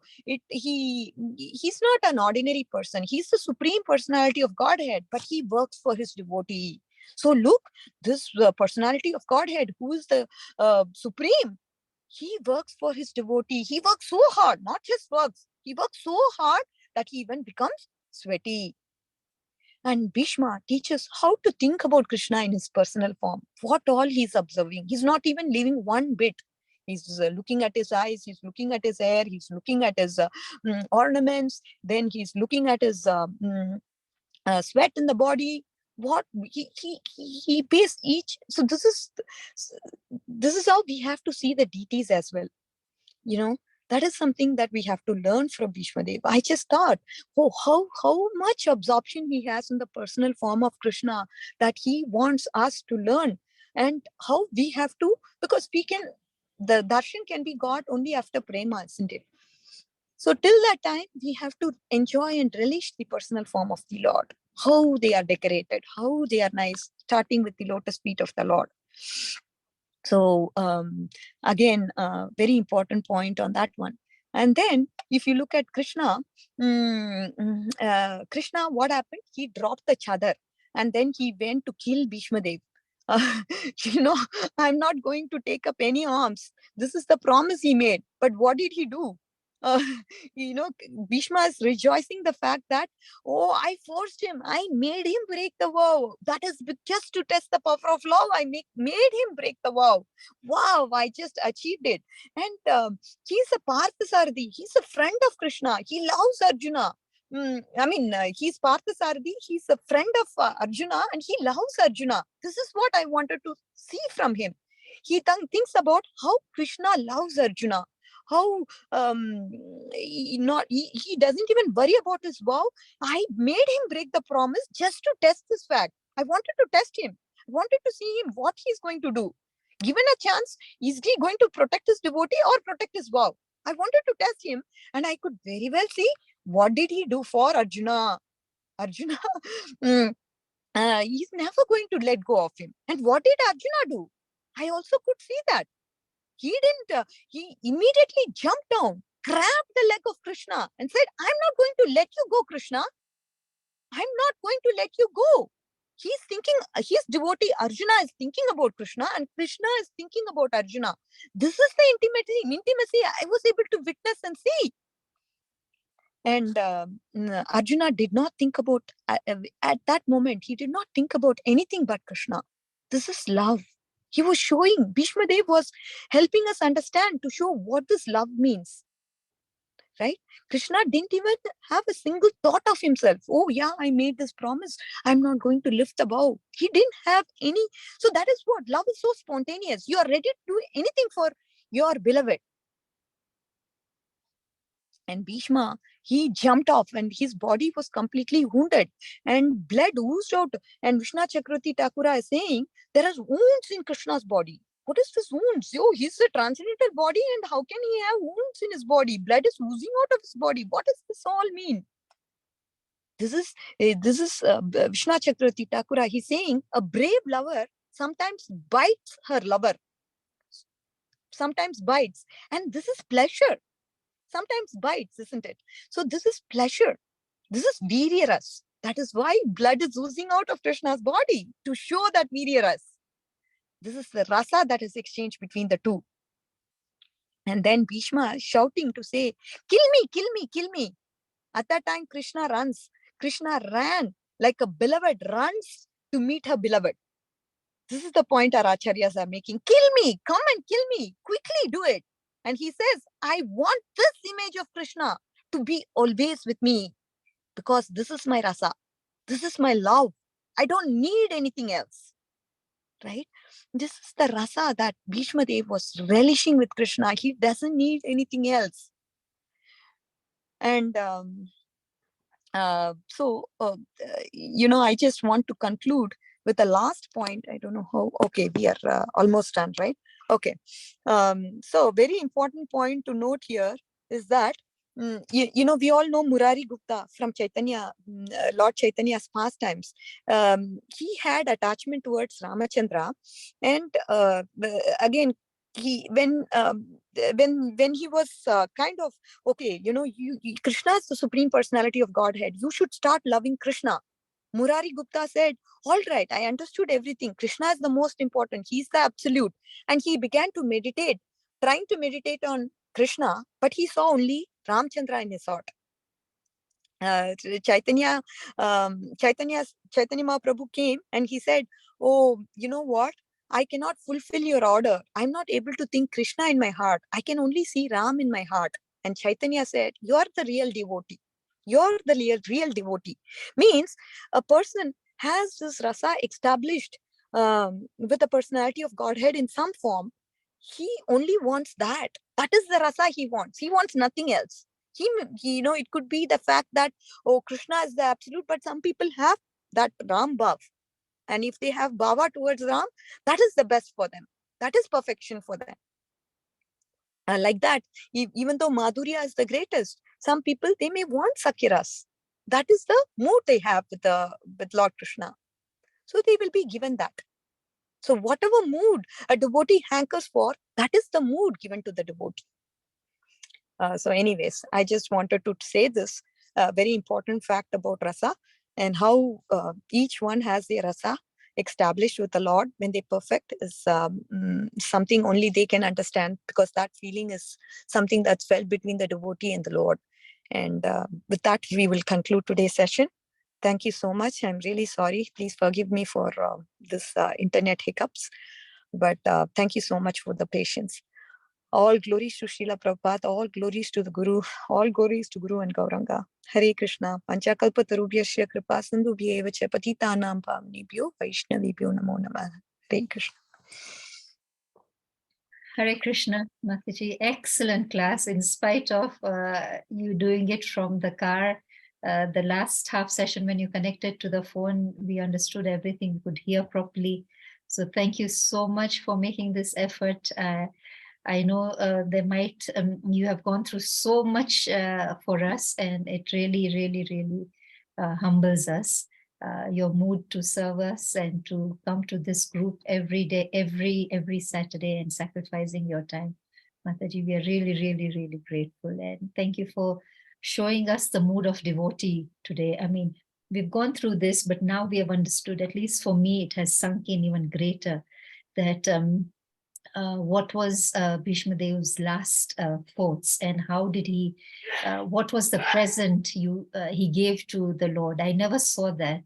He's not an ordinary person. He's the supreme personality of Godhead, but he works for his devotee. So look, this personality of Godhead, who is the supreme, he works for his devotee. He works so hard, not just works. He works so hard that he even becomes sweaty. And Bhishma teaches how to think about Krishna in his personal form. What all he's observing. He's not even leaving one bit. He's looking at his eyes. He's looking at his hair. He's looking at his ornaments. Then he's looking at his sweat in the body. What he pays each. So this is how we have to see the deities as well. That is something that we have to learn from Bhishma Dev. I just thought, how much absorption he has in the personal form of Krishna that he wants us to learn, and how we have to, because the darshan can be got only after prema, isn't it? So till that time, we have to enjoy and relish the personal form of the Lord. how they are decorated, how they are nice, starting with the lotus feet of the Lord. So again, very important point on that one. And then if you look at Krishna, Krishna, what happened? He dropped the chadar and then he went to kill Bhishma Dev. You know, I'm not going to take up any arms. This is the promise he made. But what did he do? Uh, you know, Bhishma is rejoicing the fact that, oh, I forced him. I made him break the vow. That is just to test the power of love. I made him break the vow. Wow, I just achieved it. And he's a Parthasarathi. He's a friend of Krishna. He loves Arjuna. He's Parthasarathi. He's a friend of Arjuna and he loves Arjuna. This is what I wanted to see from him. He thinks about how Krishna loves Arjuna. How he doesn't even worry about his vow. I made him break the promise just to test this fact. I wanted to test him. I wanted to see him, what he's going to do. Given a chance, is he going to protect his devotee or protect his vow? I wanted to test him and I could very well see what did he do for Arjuna. Arjuna, he's never going to let go of him. And what did Arjuna do? I also could see that. He didn't, he immediately jumped down, grabbed the leg of Krishna and said, I'm not going to let you go, Krishna. I'm not going to let you go. He's thinking, his devotee Arjuna is thinking about Krishna and Krishna is thinking about Arjuna. This is the intimacy I was able to witness and see. And Arjuna did not think about, at that moment, he did not think about anything but Krishna. This is love. He was showing, Bhishma Dev was helping us understand to show what this love means. Right? Krishna didn't even have a single thought of himself. Oh yeah, I made this promise. I'm not going to lift the bow. He didn't have any. So that is what love is, so spontaneous. You are ready to do anything for your beloved. And Bhishma, he jumped off and his body was completely wounded and blood oozed out. And Vishnu Chakravarti Thakura is saying, there are wounds in Krishna's body. What is this wounds? Oh, he's a transcendental body and how can he have wounds in his body? Blood is oozing out of his body. What does this all mean? This is Vishnu Chakravarti Thakura. He's saying a brave lover sometimes bites her lover. Sometimes bites. And this is pleasure. Sometimes bites, isn't it? So this is pleasure. This is Virya Ras. That is why blood is oozing out of Krishna's body, to show that Virya Ras. This is the rasa that is exchanged between the two. And then Bhishma shouting to say, kill me, kill me, kill me. At that time, Krishna runs. Krishna ran like a beloved runs to meet her beloved. This is the point our acharyas are making. Kill me, come and kill me, quickly do it. And he says, I want this image of Krishna to be always with me because this is my rasa. This is my love. I don't need anything else. Right? This is the rasa that Bhishma Dev was relishing with Krishna. He doesn't need anything else. And I just want to conclude with the last point. I don't know how. Okay, we are almost done, right? Okay. So very important point to note here is that, we all know Murari Gupta from Chaitanya, Lord Chaitanya's pastimes. He had attachment towards Ramachandra. And again, when he was kind of, okay, Krishna is the supreme personality of Godhead. You should start loving Krishna. Murari Gupta said, all right, I understood everything. Krishna is the most important. He's the absolute. And he began to meditate, trying to meditate on Krishna, but he saw only Ramchandra in his heart. Chaitanya Mahaprabhu came and he said, oh, you know what? I cannot fulfill your order. I'm not able to think Krishna in my heart. I can only see Ram in my heart. And Chaitanya said, you're the real devotee. You're the real devotee. Means a person has this rasa established with the personality of Godhead in some form. He only wants that. That is the rasa he wants. He wants nothing else. He, it could be the fact that, oh, Krishna is the absolute, but some people have that Ram Bhav. And if they have bhava towards Ram, that is the best for them. That is perfection for them. Like that, even though Madhurya is the greatest, some people, they may want Sakhiras. That is the mood they have with Lord Krishna. So they will be given that. So whatever mood a devotee hankers for, that is the mood given to the devotee. So anyways, I just wanted to say this very important fact about rasa and how each one has their rasa established with the Lord when they perfect is something only they can understand, because that feeling is something that's felt between the devotee and the Lord. And with that, we will conclude today's session. Thank you so much. I'm really sorry. Please forgive me for this internet hiccups. But thank you so much for the patience. All glories to Srila Prabhupada, all glories to the Guru, all glories to Guru and Gauranga. Hare Krishna. Panchakalpatarubhyasya kripa sindhubhyeva cha patitanam pavnebhyo vaishnavibhyo namo namah. Hare Krishna. Hare Krishna, Mataji. Excellent class, in spite of you doing it from the car. The last half session, when you connected to the phone, we understood everything, we could hear properly. So thank you so much for making this effort. I know there might, you have gone through so much for us, and it really, really, really humbles us. Your mood to serve us and to come to this group every day, every Saturday, and sacrificing your time. Mataji, we are really, really, really grateful. And thank you for showing us the mood of devotee today. I mean, we've gone through this, but now we have understood, at least for me, it has sunk in even greater, that what was Bhishma Dev's last thoughts, and how did he, what was the present he gave to the Lord. I never saw that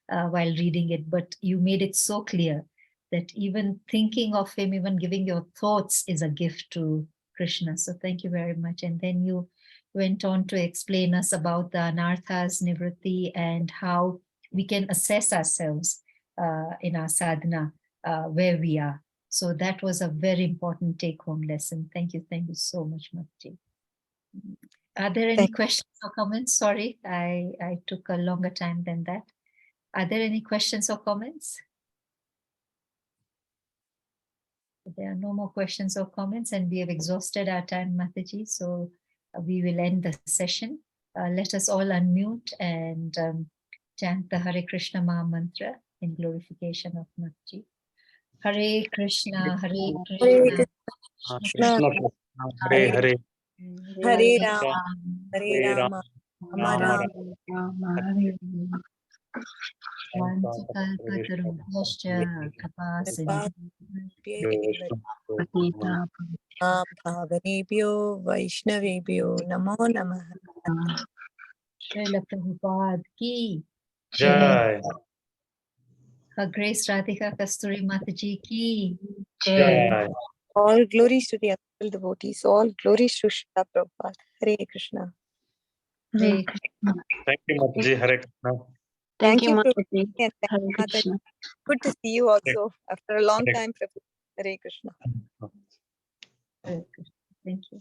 while reading it, but you made it so clear that even thinking of him, even giving your thoughts is a gift to Krishna. So thank you very much. And then you went on to explain us about the anarthas, nivritti, and how we can assess ourselves in our sadhana, where we are. So that was a very important take-home lesson. Thank you so much, Mataji. Are there any questions or comments? Sorry, I took a longer time than that. Are there any questions or comments? There are no more questions or comments, and we have exhausted our time, Mataji. So we will end the session. Let us all unmute and chant the Hare Krishna Maha Mantra in glorification of Mataji. Hare Krishna, Hare Krishna, Krishna Hare Hare, Hare Rama, Hare Rama, Rama Rama. Bhavanebhyo Vaishnavebhyo Namo Namah. Srila Prabhupada ki Jai. Her Grace Radhika Kasturi Mataji ki Jai. All glories to the actual devotees. All glories to Srila Prabhupada. Hare Krishna. Hare Krishna. Thank you, Mataji. Hare Krishna. Thank you, Mataji. Prabhupada. And thank Hare you, Krishna. Mataji. Good to see you also after a long Hare time, Prabhupada. Hare Krishna. Hare Krishna. Thank you.